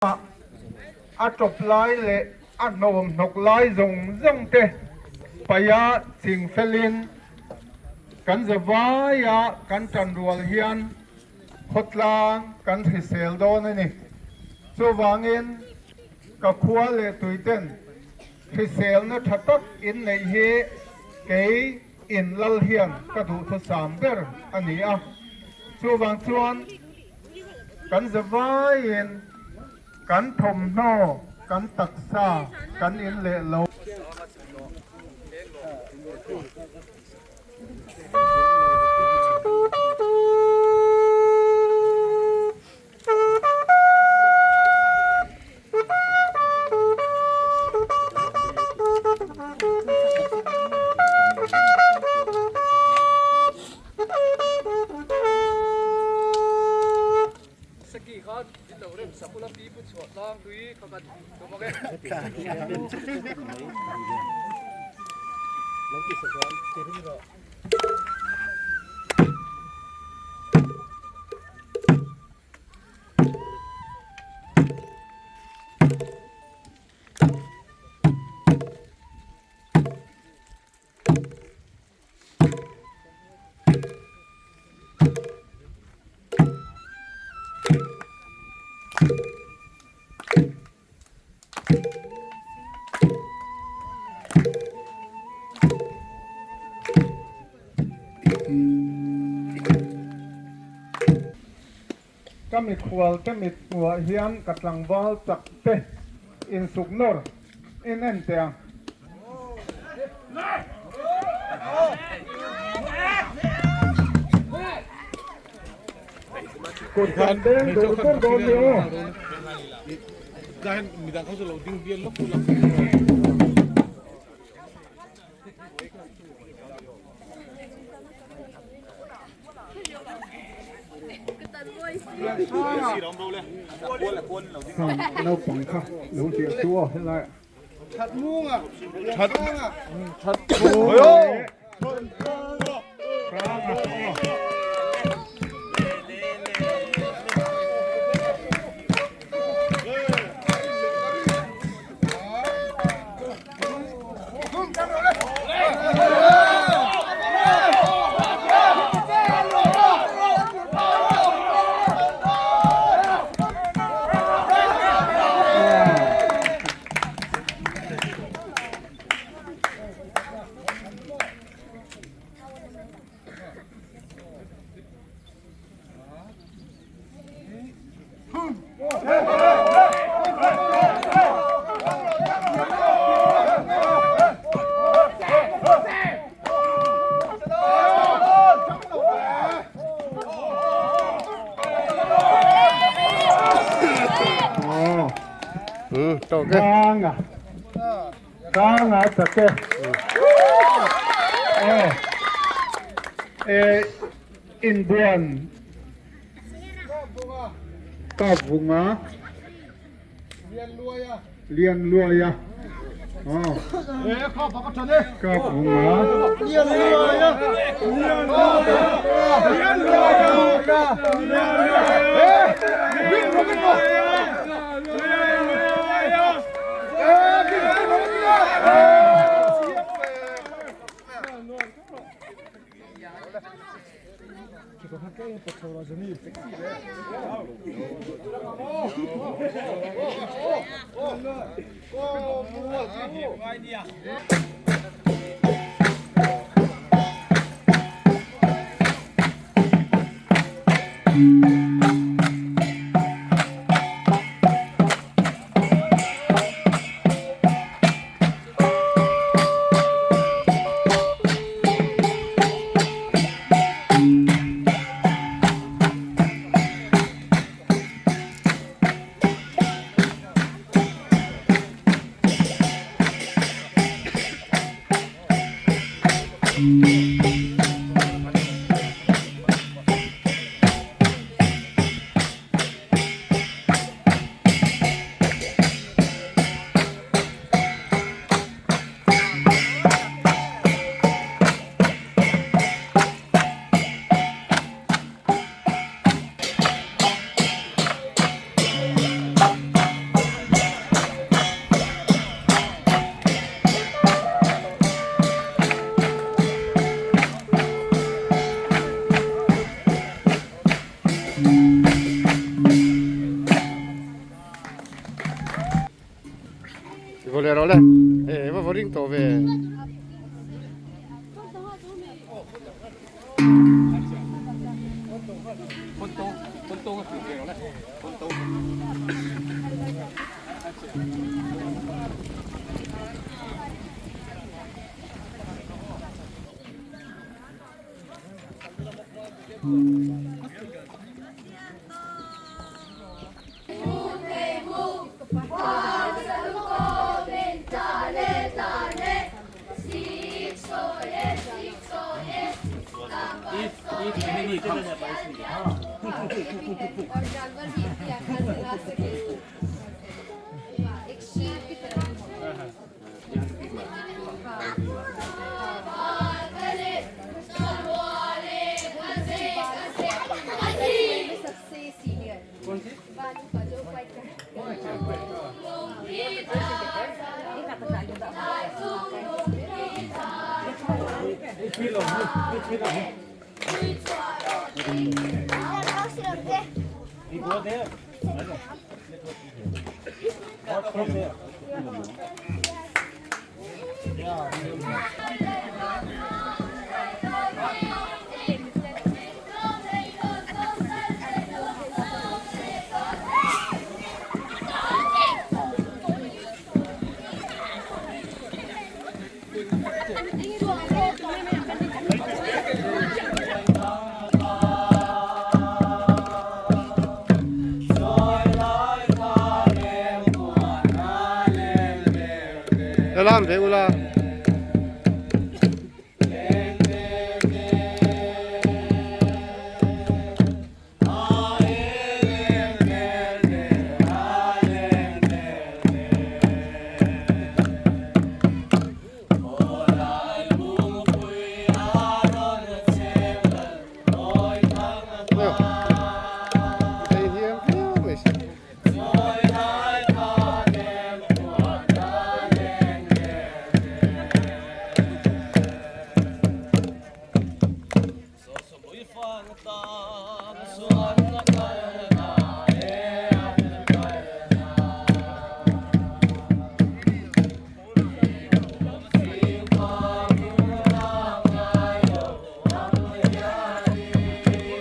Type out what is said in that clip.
จบร้อยเลยโนมหกร้อยจงเตะปยาสิงเฟลินกันจะวายากันจันรัวเฮียนขดลางกันหิเซลโดนนี่ส่วนวางเงินกับขัวเลยตุยเต้นหิเซลนะทัดตักอินในเฮเกยอินลัลเฮียนกระดูทศามเบอร์อันนี้ส่วนวางส่วนกันจะวายเงินกันทมโนกันตักซากันอินเลโลก็มีขวลก็มีหัวเฮียนกัดหลังบอลจักเตะอินสุกนอร์อินเอ็นเตียงกดขันเด้งโดนต้นโดนเดียวDahil midang ko sa loading biyan lang kulang. Nấu bánh khá, nấu tiệc chua thế này. Chặt muông à? Chặt muông à? Chặt muông. Ôi Ganga take. Indian. Kabunga. Lian luaya. Oh. Kabunga. Lian luaya. Lian luaya. Vuole rolle? Ma vorrei in tove. Elam begula. Falkawnah